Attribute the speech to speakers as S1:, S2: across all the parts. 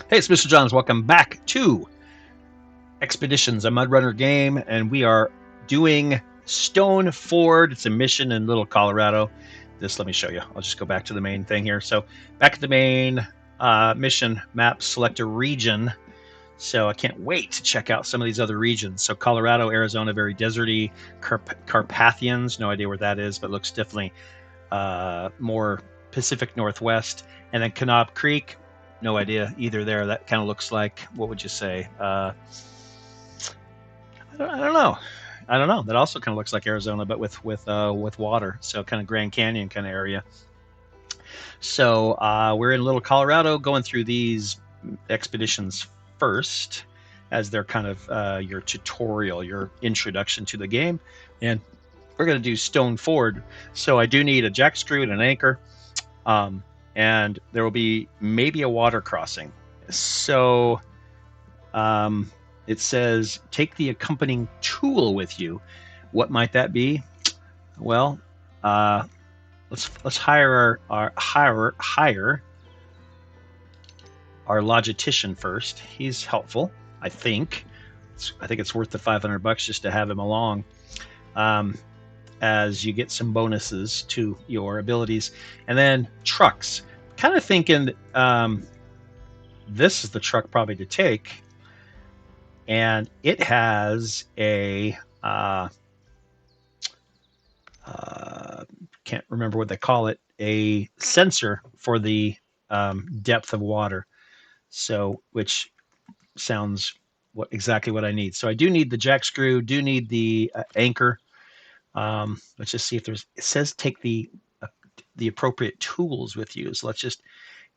S1: Hey, it's Mr. Johns. Welcome back to Expeditions, a Mudrunner game, and we are doing Stone Ford. It's a mission in Little Colorado. Let me show you. I'll just go back to the main thing here. So back at the main mission map, select a region. So I can't wait to check out some of these other regions. So Colorado, Arizona, very deserty. Carpathians, no idea where that is, but looks definitely more Pacific Northwest. And then Kanab Creek, no idea either there. That kind of looks like, what would you say? I don't know. I don't know. That also kind of looks like Arizona, but with water. So kind of Grand Canyon kind of area. So we're in Little Colorado, going through these expeditions first, as they're kind of your tutorial, your introduction to the game, and we're going to do Stone Ford. So I do need a jack screw and an anchor, and there will be maybe a water crossing. So it says take the accompanying tool with you. What might that be? Well, let's hire our logistician first. He's helpful, I think. I think it's worth the $500 just to have him along, as you get some bonuses to your abilities. And then trucks. Kind of thinking this is the truck probably to take, and it has a can't remember what they call it, a sensor for the depth of water. So, which sounds exactly what I need. So I do need the jack screw, do need the anchor. Let's just see if there's. It says take the appropriate tools with you. So let's just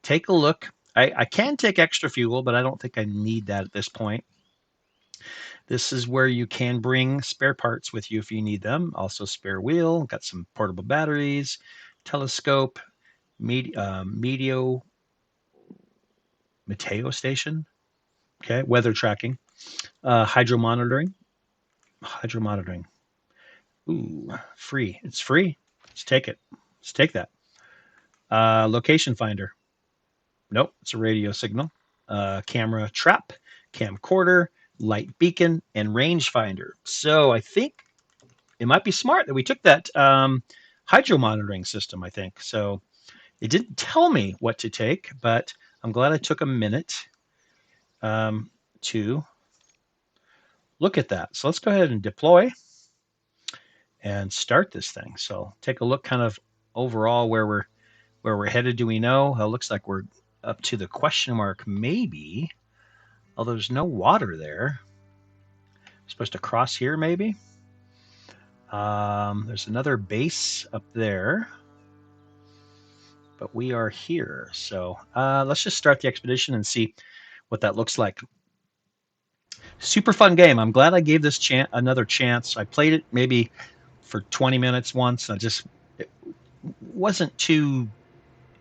S1: take a look. I can take extra fuel, but I don't think I need that at this point. This is where you can bring spare parts with you if you need them. Also, spare wheel. Got some portable batteries, telescope, meteo station. Okay, weather tracking, hydro monitoring. Ooh, free. It's free. Let's take it. Let's take that. Location finder. Nope, it's a radio signal. Camera trap, camcorder, light beacon, and rangefinder. So I think it might be smart that we took that hydro monitoring system, I think. So it didn't tell me what to take, but I'm glad I took a minute to look at that. So let's go ahead and deploy and start this thing. So take a look kind of overall where we're headed. Do we know? It looks like we're up to the question mark, maybe. Although there's no water there. Supposed to cross here, maybe. There's another base up there, but we are here. So let's just start the expedition and see what that looks like. Super fun game. I'm glad I gave this another chance. I played it maybe for 20 minutes once. I just wasn't too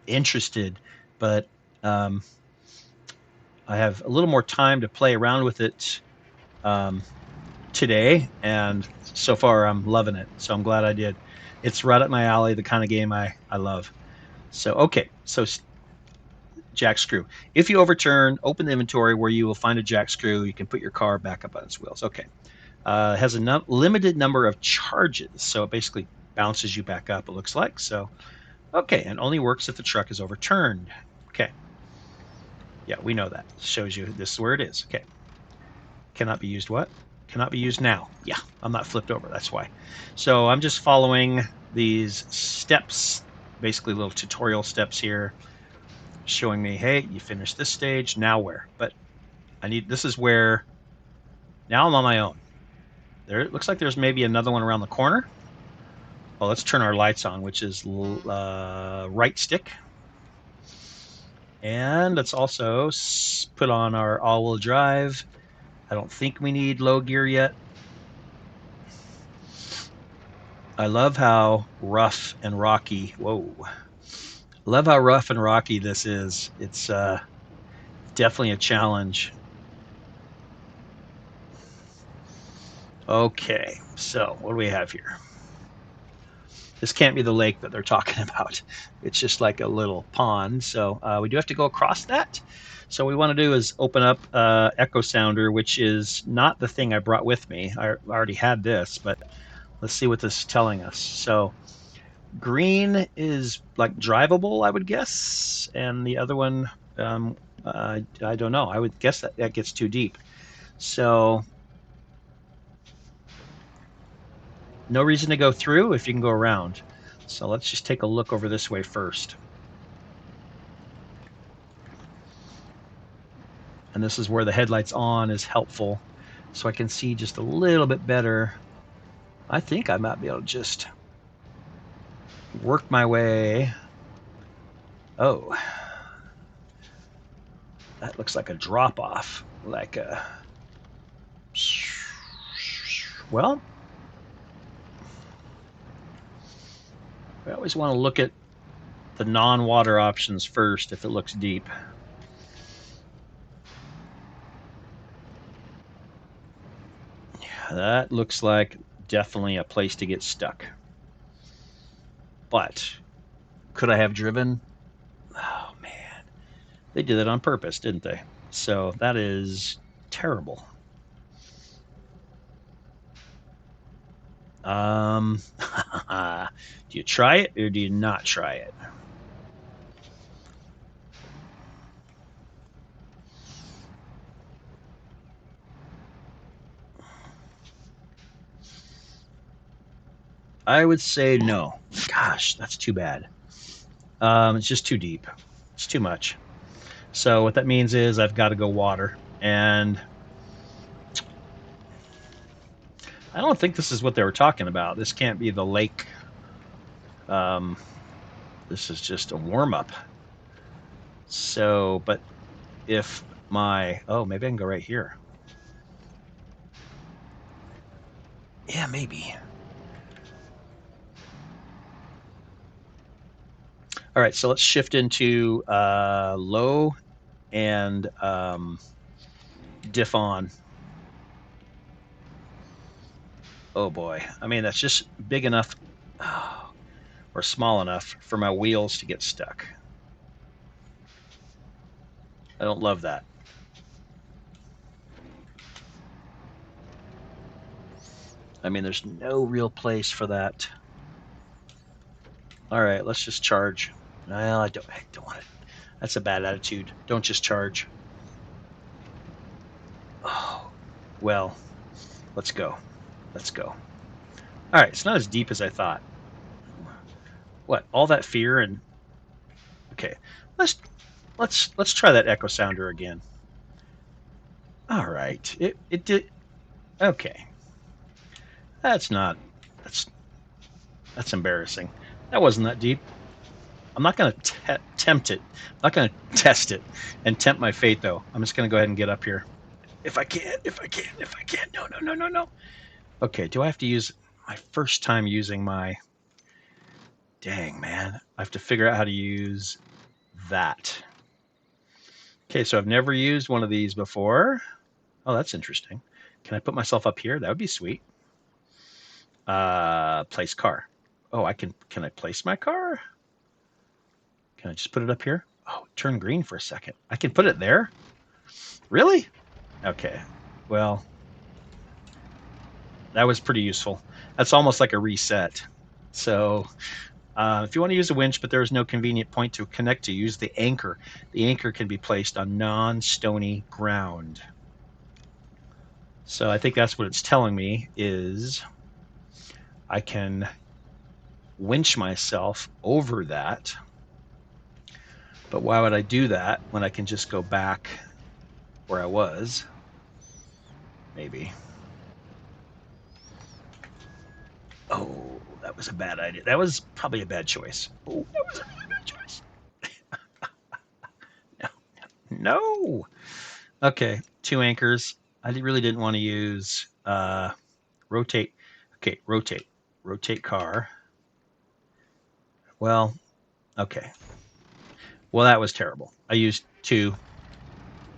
S1: interested, but I have a little more time to play around with it today, and so far I'm loving it. So I'm glad I did. It's right up my alley, the kind of game I love. So, okay, so jack screw. If you overturn, open the inventory where you will find a jack screw. You can put your car back up on its wheels. Okay. It has a limited number of charges, so it basically bounces you back up, it looks like. So, okay, and only works if the truck is overturned. Okay. Yeah, we know that. It shows you this is where it is. Okay. Cannot be used what? Cannot be used now. Yeah, I'm not flipped over. That's why. So I'm just following these steps, basically little tutorial steps here, showing me, hey, you finished this stage. Now where? But this is where, now I'm on my own. There, it looks like there's maybe another one around the corner. Well, let's turn our lights on, which is right stick. And let's also put on our all-wheel drive. I don't think we need low gear yet. I love how rough and rocky. Whoa. Love how rough and rocky this is. It's definitely a challenge. Okay, so what do we have here? This can't be the lake that they're talking about. It's just like a little pond. So we do have to go across that. So what we want to do is open up Echo Sounder, which is not the thing I brought with me. I already had this, but let's see what this is telling us. So green is like drivable, I would guess, and the other one, I don't know. I would guess that gets too deep. So no reason to go through if you can go around. So let's just take a look over this way first. And this is where the headlights on is helpful, so I can see just a little bit better. I think I might be able to just work my way. Oh, that looks like a drop off, like a, well, we always want to look at the non-water options first if it looks deep. Yeah, that looks like definitely a place to get stuck. But could I have driven? Oh man, they did it on purpose, didn't they? So that is terrible. Do you try it or do you not try it? I would say no. Gosh, that's too bad. It's just too deep. It's too much. So what that means is I've got to go water, and I don't think this is what they were talking about. This can't be the lake. Um, this is just a warm up. So, but if maybe I can go right here. Yeah, maybe. All right, so let's shift into low and diff on. Oh boy. I mean, that's just big enough or small enough for my wheels to get stuck. I don't love that. I mean, there's no real place for that. All right, let's just charge. Well, I don't want it. That's a bad attitude. Don't just charge. Oh, well, let's go. Let's go. All right, it's not as deep as I thought. What? All that fear and okay. Let's try that echo sounder again. All right. It did okay. That's not that's that's embarrassing. That wasn't that deep. I'm not going to tempt it. I'm not going to test it and tempt my fate, though. I'm just going to go ahead and get up here. If I can, if I can, if I can. No, no, no, no, no. Okay, do I have to use my first time using my... Dang, man. I have to figure out how to use that. Okay, so I've never used one of these before. Oh, that's interesting. Can I put myself up here? That would be sweet. Place car. Oh, can I place my car? Can I just put it up here? Oh, turn green for a second. I can put it there? Really? Okay. Well, that was pretty useful. That's almost like a reset. So if you want to use a winch, but there is no convenient point to connect to, use the anchor. The anchor can be placed on non-stony ground. So I think that's what it's telling me is I can winch myself over that. But why would I do that when I can just go back where I was? Maybe. Oh, that was a bad idea. That was probably a bad choice. Oh, that was a really bad choice. No, no. Okay, two anchors. I really didn't want to use rotate. Okay, rotate car. Well, okay. Well, that was terrible. I used two.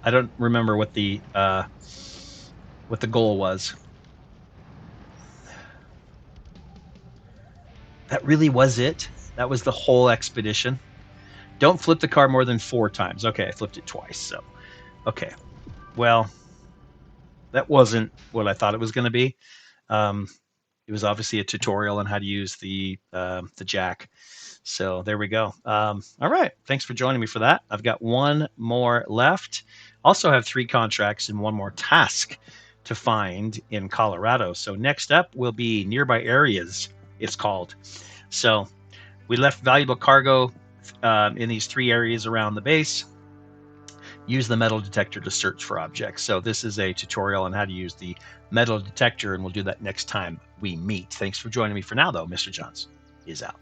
S1: I don't remember what the goal was. that really was it. That was the whole expedition. Don't flip the car more than 4 times. Okay, I flipped it twice. So, okay. Well, that wasn't what I thought it was going to be. Um, it was obviously a tutorial on how to use the jack. So there we go. All right. Thanks for joining me for that. I've got one more left. Also have 3 contracts and one more task to find in Colorado. So next up will be nearby areas, it's called. So we left valuable cargo in these 3 areas around the base. Use the metal detector to search for objects. So this is a tutorial on how to use the metal detector, and we'll do that next time we meet. Thanks for joining me for now, though. Mr. Johns is out.